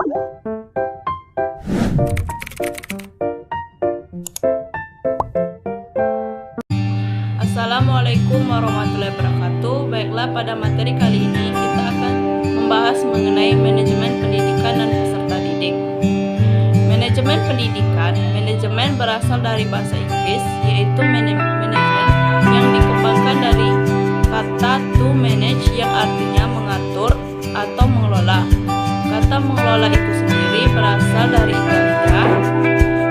Assalamualaikum warahmatullahi wabarakatuh. Baiklah, pada materi kali ini kita akan membahas mengenai manajemen pendidikan dan peserta didik. Manajemen pendidikan, manajemen berasal dari bahasa Inggris, yaitu manajemen yang dikembangkan dari kata to manage yang artinya mengatur atau mengelola. Kata mengelola itu sendiri berasal dari Italia,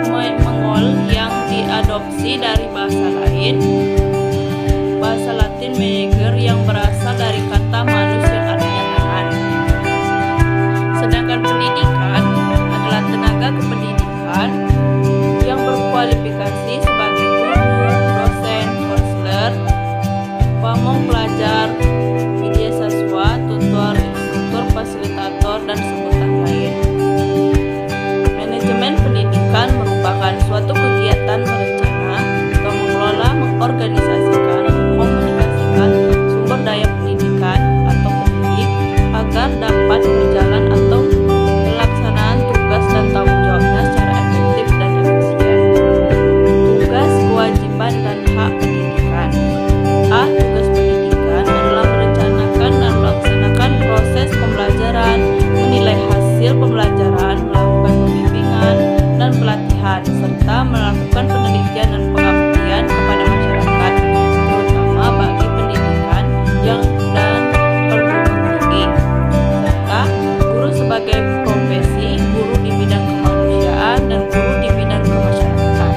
mengol yang diadopsi dari bahasa Latin manager yang berasal dari kata manus yang artinya tangan. Sedangkan pendidikan adalah tenaga kependidikan yang berkualifikasi sebagai guru, dosen, konselor, pamong pelajar, media siswa, tutor, instruktur, fasilitator, dan sebutan lain. Manajemen pendidikan merupakan suatu kegiatan merencana atau mengelola, mengorganisasikan, mengkomunikasikan sumber daya pendidikan atau pendidik agar dapat berjalan atau pelaksanaan tugas dan tanggung jawabnya secara efektif dan efisien. Tugas, kewajiban, dan hak pendidikan. A. Tugas pendidikan adalah merencanakan dan melaksanakan proses pembelajaran, menilai hasil pembelajaran, melakukan pembimbingan dan pelatihan, serta melakukan penelitian dan pengabdian kepada masyarakat, terutama bagi pendidikan yang dan perguruan tinggi, serta guru sebagai profesi, guru di bidang kemanusiaan, dan guru di bidang kemasyarakatan.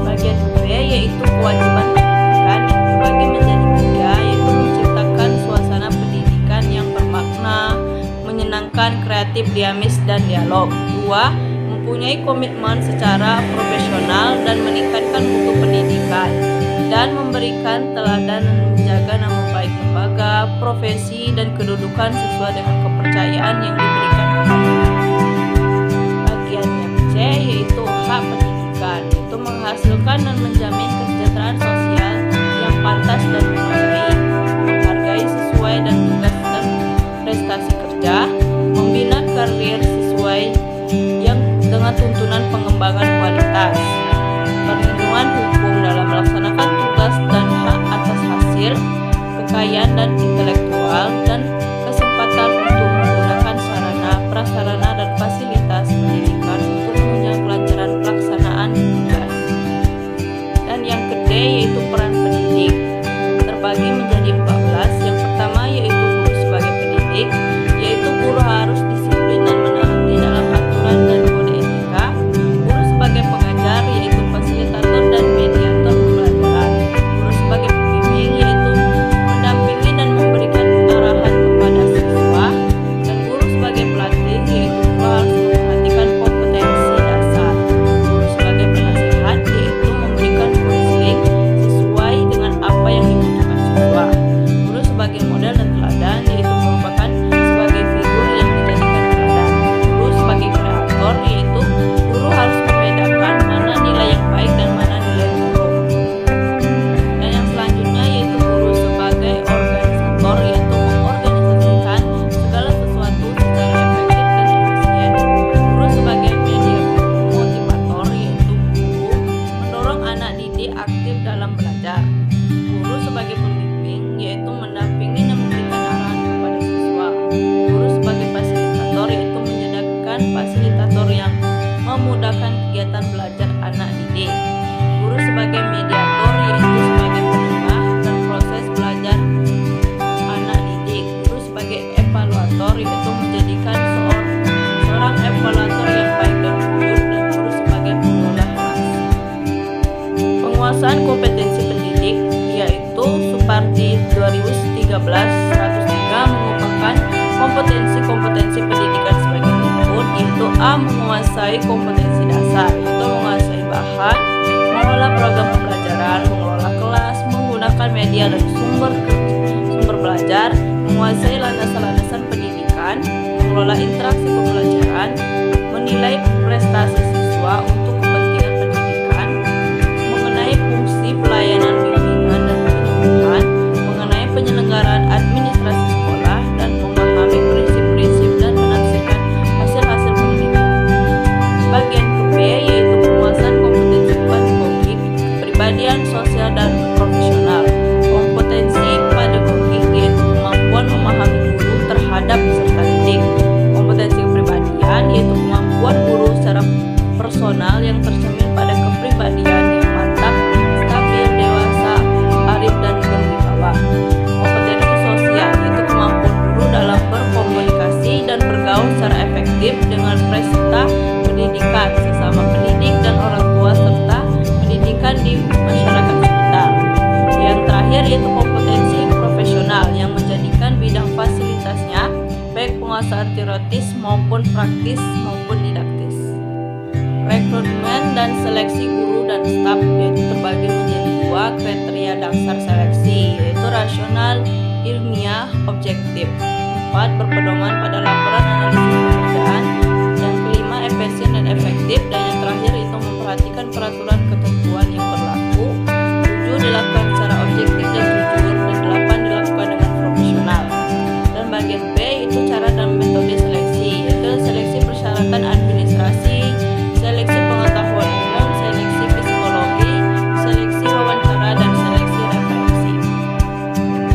Bagian B yaitu kewajiban pendidikan yang terbagi menjadi 3, yaitu menciptakan suasana pendidikan yang bermakna, menyenangkan, kreatif, dinamis, dan dialog. 2. Mempunyai komitmen secara profesional dan meningkatkan mutu pendidikan, dan memberikan teladan dan menjaga nama baik lembaga, profesi, dan kedudukan sesuai dengan kepercayaan yang diberikan kepadanya. Bagian yang C yaitu hak pendidikan, yaitu menghasilkan dan menjamin kesejahteraan sosial yang pantas dan memadai, menghargai sesuai dan tugas dan prestasi kerja, membina karir sesuai yang dengan tuntunan pengembangan kualitas, perlindungan hukum dalam melaksanakan tugas dan hak atas hasil, kekayaan dan intelektual, dan kesempatan untuk menggunakan sarana, prasarana, dan fasilitas pendidikan untuk menunjang kelancaran pelaksanaan tugas. Dan yang kedua yaitu peran pendidik, terbagi menjadi 14. Yang pertama yaitu guru sebagai pendidik, yaitu guru harus disiplin dan menaati dalam aturan dan kode etika. Guru sebagai pengajar yaitu fasilitator dan mediator pembelajaran. Guru sebagai pembimbing yaitu mendampingi dan memberikan arahan kepada siswa. Dan guru sebagai pelatih yaitu guru harus memperhatikan kompetensi dasar. Guru sebagai penasehat yaitu memberikan konseling sesuai dengan apa yang dibutuhkan siswa. Guru sebagai model dan teladan yaitu merupakan sebagai figur yang dijadikan teladan. Guru sebagai kreator yaitu guru harus membedakan mana nilai yang baik dan mana nilai yang buruk. Dan yang selanjutnya yaitu guru sebagai organisator, yaitu mengorganisasikan segala sesuatu secara efektif dan efisien. Guru sebagai media motivator yaitu guru mendorong anak didik aktif dalam belajar. Guru sebagai pembimbing yaitu mendampingi dan memberikan arahan kepada siswa. Guru sebagai fasilitator yaitu menyediakan fasilitator yang memudahkan kegiatan belajar anak didik. Guru sebagai mediator yaitu sebagai penengah dan proses belajar anak didik. Guru sebagai evaluator yaitu menjadikan seorang evaluator yang baik dan jujur, dan guru sebagai pengelola kelas. Penguasaan kompetensi pendidik yaitu Supardi 2013-103 mengupakan kompetensi pendidikan sebagai berikut, yaitu A. Menguasai kompetensi dasar, yaitu menguasai bahan, mengelola program pembelajaran, mengelola kelas, menggunakan media dan sumber belajar, menguasai landasan-landasan pendidikan, mengelola interaksi pembelajaran, menilai prestasi siswa untuk kepentingan pendidikan, mengenai fungsi pelayanan bimbingan dan penyembuhan, mengenai penyelenggaraan administrasi sekolah, dan memahami prinsip-prinsip dan menafsirkan hasil penguasaan teoritis maupun praktis maupun didaktis. Rekrutmen dan seleksi guru dan staf yaitu terbagi menjadi dua kriteria dasar seleksi, yaitu rasional, ilmiah, objektif. 4. Berpedoman pada laporan analisis pekerjaan. Yang kelima, efisien dan efektif. Dan yang terakhir itu memperhatikan peraturan ketentuan yang berlaku. 7. Dilakukan secara objektif dan jujur. Dan 8. Dilakukan dengan profesional. Dan bagian B itu cara dan metode seleksi, yaitu seleksi persyaratan administrasi, seleksi pengetahuan umum, seleksi psikologi, seleksi wawancara, dan seleksi referensi.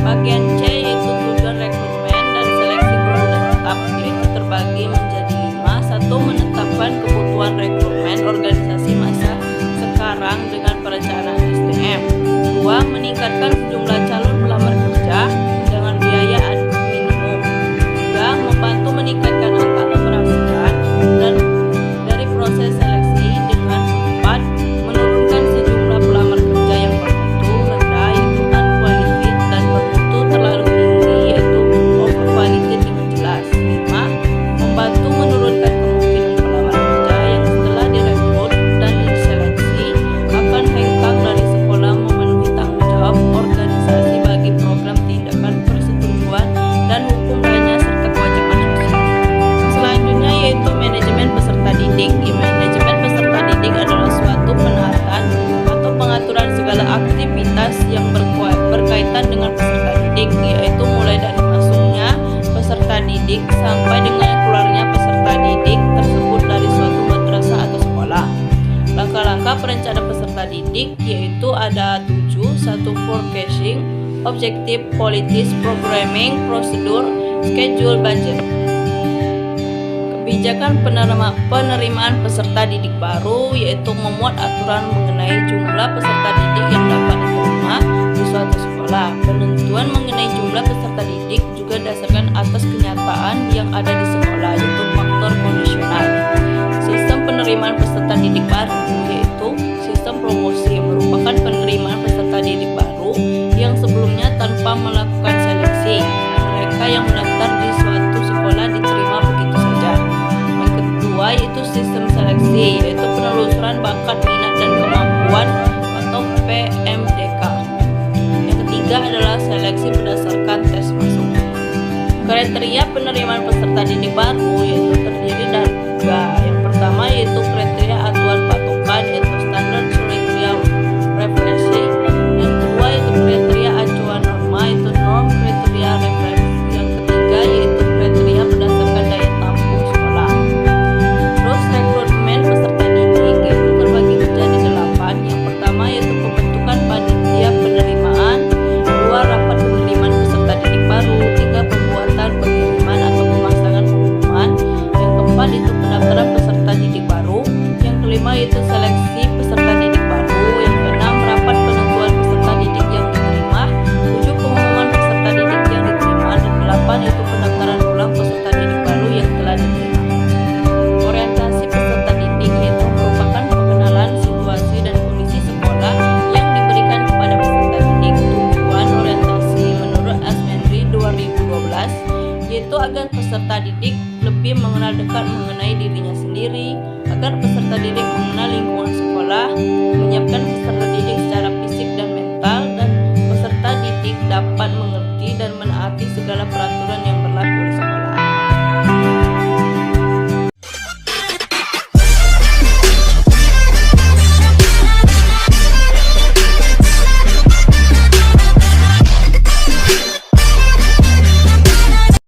Bagian C yaitu tujuan rekrutmen dan seleksi guru dan staf, yaitu terbagi menjadi 5. 1. Menetapkan kebutuhan rekrutmen organisasi masa sekarang dengan perencanaan SDM. 2. Meningkatkan jumlah calon pelamar kerja dengan biaya minimum. 3. Membantu meningkatkan angka keberhasilan dan dari proses seleksi dengan 4. Menurunkan sejumlah pelamar kerja yang bermutu rendah yaitu unqualified dan bermutu terlalu tinggi yaitu overqualified dengan jelas. 5. Membantu menurunkan kemungkinan pelamar kerja yang setelah direkrut dan diseleksi akan hengkang dari sekolah memenuhi tanggung jawab organisasi bagi program tindakan persetujuan dan hukum lainnya serta kewajiban sosial. Selanjutnya yaitu manajemen peserta didik. Manajemen peserta didik adalah suatu penataan atau pengaturan segala aktivitas yang berkaitan dengan peserta didik, yaitu mulai dari masuknya peserta didik sampai dengan keluarnya peserta didik tersebut dari suatu madrasah atau sekolah. Langkah-langkah perencanaan peserta didik yaitu ada 7. 1. Forecasting, objektif, politis, programming, prosedur, schedule, budget. Kebijakan penerimaan peserta didik baru yaitu memuat aturan mengenai jumlah peserta didik yang dapat diterima di suatu sekolah. Penentuan mengenai jumlah peserta didik juga dasarkan atas kenyataan yang ada di sekolah, yaitu faktor kondisional. Sistem penerimaan peserta didik baru yaitu sistem promosi, merupakan penerimaan peserta didik baru yang sebelumnya tanpa melakukan seleksi. Mereka yang mendaftar di suatu sekolah diterima begitu saja. Yang kedua yaitu sistem seleksi, yaitu penelusuran bakat, minat, dan kemampuan atau PMDK. Yang ketiga adalah seleksi berdasarkan tes masuk. Kriteria penerimaan peserta didik baru yaitu terdiri dari 3. Yang pertama yaitu kriteria acuan patokan yaitu standar kriteria referensi. Yang kedua yaitu kriteria acuan norma yaitu norm kriteria referensi. Yang ketiga yaitu kriteria berdasarkan daya tampung sekolah. Terus rekrutmen peserta didik yaitu terbagi menjadi 8. Yang pertama yaitu pembentukan panitia penerimaan. 2. Rapat penerimaan peserta didik baru. 3. Pembuatan pengiriman atau pemasangan pengumuman. Yang keempat itu pendaftaran peserta didik baru. Yang kelima itu seleksi peserta didik baru. Yang keenam rapat penentuan peserta didik yang diterima. 7. Pengumuman peserta didik yang diterima. Dan 8 itu pendaftaran ulang peserta didik baru yang telah diterima. Orientasi peserta didik yaitu merupakan pengenalan situasi dan kondisi sekolah yang diberikan kepada peserta didik. Tujuan orientasi menurut Asmendri 2012 yaitu agar peserta didik lebih mengenal dekat mengenai dirinya sendiri, agar peserta didik mengenal lingkungan sekolah, menyiapkan peserta didik secara fisik dan mental, dan peserta didik dapat mengerti dan menaati segala peraturan yang berlaku di sekolah.